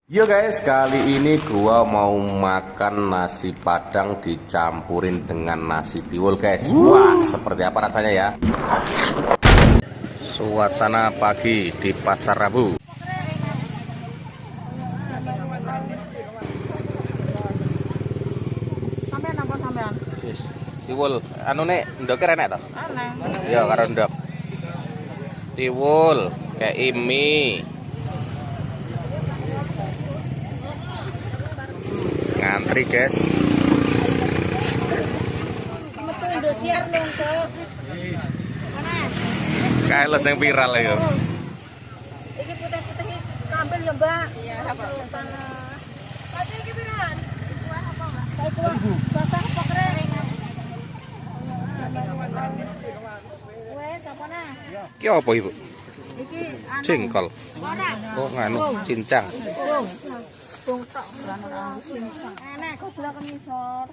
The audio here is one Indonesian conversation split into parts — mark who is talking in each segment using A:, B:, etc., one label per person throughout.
A: Yo guys, kali ini gua mau makan nasi padang dicampurin dengan nasi tiwul guys. Wah, seperti apa rasanya ya? Suasana pagi di Pasar Rabu.
B: Sampai napa sampean?
A: Yes. Tiwul, anu nek ndoke renek to?
B: Aneh.
A: Iya, karo ndok. Tiwul, kayak imi. Ngantri guys.
B: Metu Indosiar lho, Sok.
A: Kailes yang viral ya.
B: Iki putih-putih iki kambil ya, Mbak. Iya, sana. Tadi iki piran? Kuah apa, Mbak? Kuah. Basah apa kering? Wes, apa nah?
A: Ki apa Ibu?
B: Iki anu.
A: Jengkol.
B: Ora.
A: Oh, nganu cincang.
B: Tung tok ora cincang. Enak kok sudah kemisor.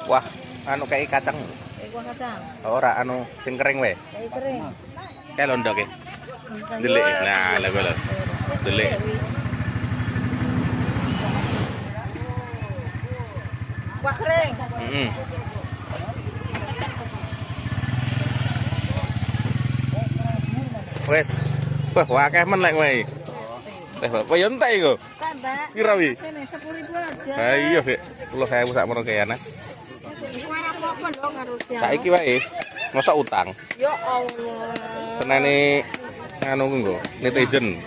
A: Wah, anu kayak kacang.
B: Kuah kacang.
A: Ora anu sing kering wae.
B: Kayak kering.
A: Kayak londok e. Delik. Nah, lha lho. Delik.
B: Kuah kering.
A: Heeh. Wes. Wah, akeh men lek wae. Wah, yo entek iku.
B: Kan, Mbak.
A: Pira wi?
B: Sini 10.000 aja.
A: Ha iya, Fik. 10.000 sak merono kayane.
B: Kuah apa lho karo siang.
A: Saiki wae. Mosok utang.
B: Ya Allah.
A: Senene anu nggo, netizen.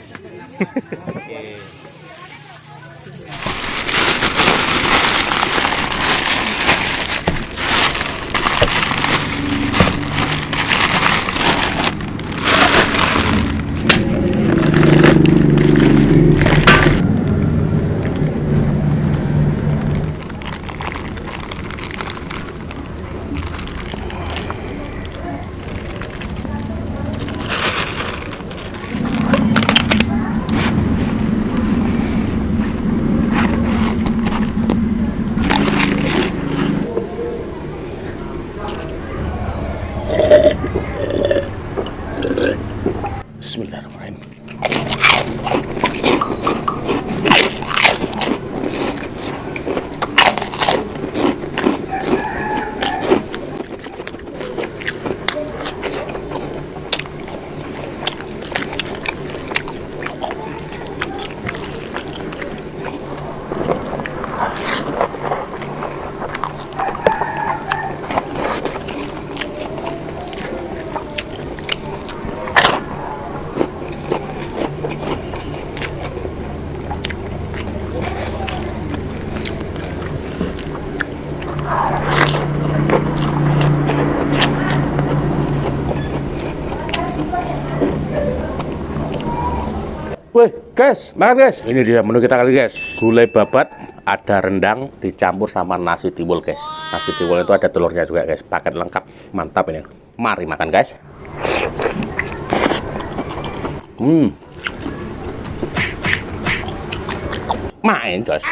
A: Bismillahirrahmanirrahim. Wih guys, makan guys. Ini dia menu kita kali guys. Gulai babat, ada rendang dicampur sama nasi tiwul guys. Nasi tiwul itu ada telurnya juga guys. Paket lengkap, mantap ini. Mari makan guys. Main guys.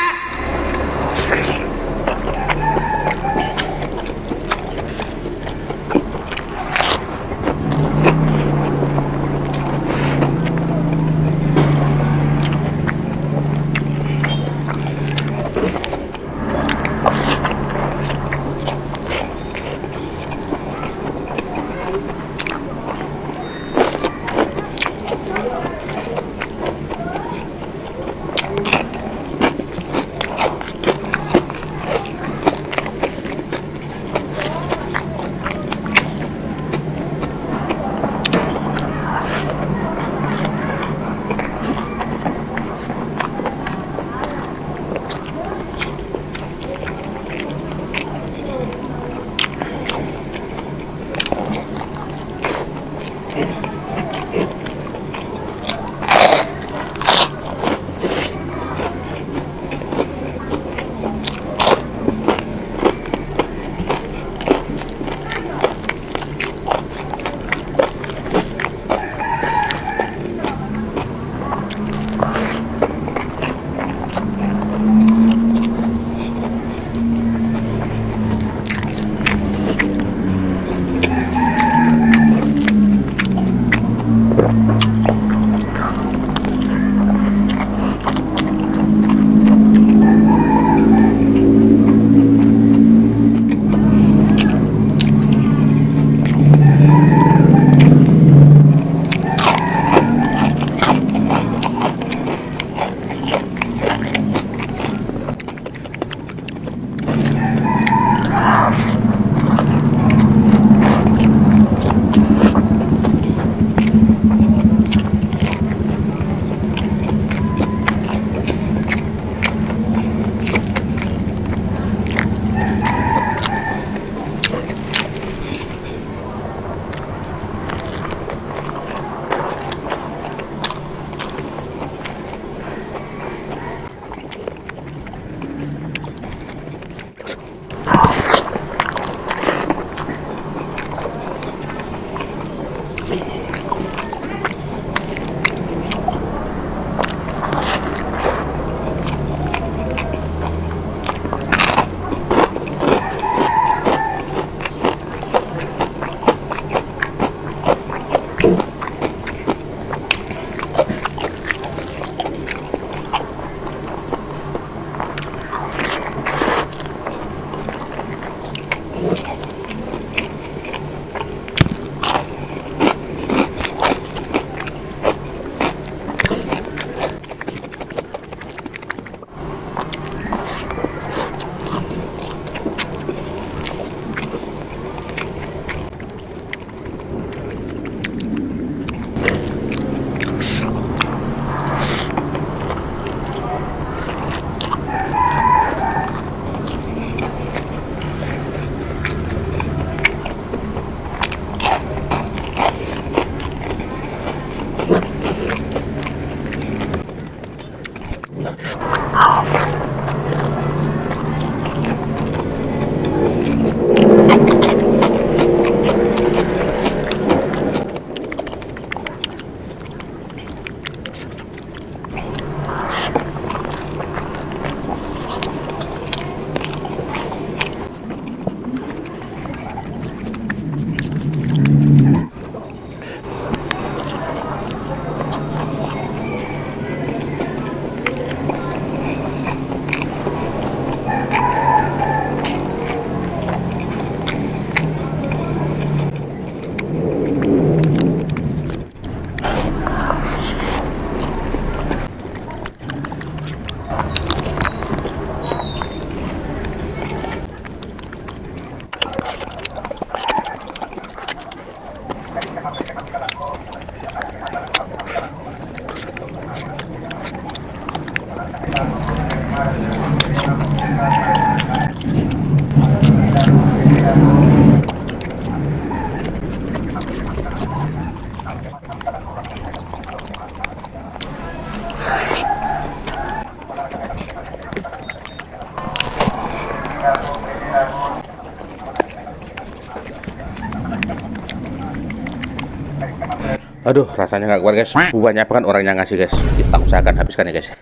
A: Aduh, rasanya nggak kuat guys. Banyak banget orang yang ngasih guys. Kita usahakan habiskan ya guys.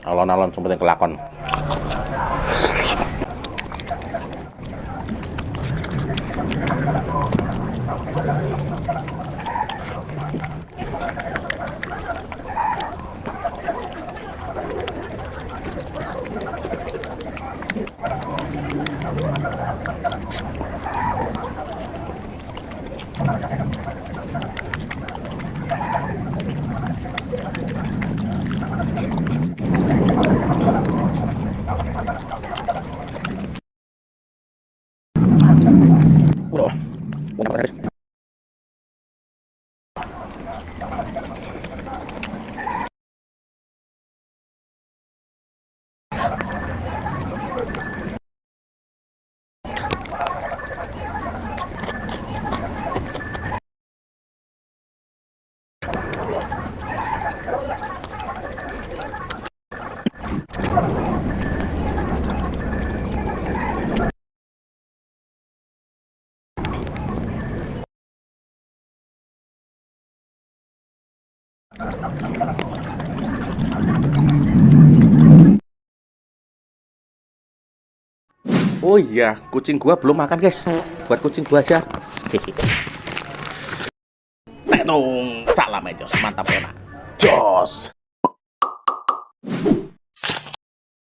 A: Alon-alon seperti kelakon. Bro, oh iya, kucing gua belum makan guys. Buat kucing gua aja. Tenung, salam menjoos, mantap enak. Jos.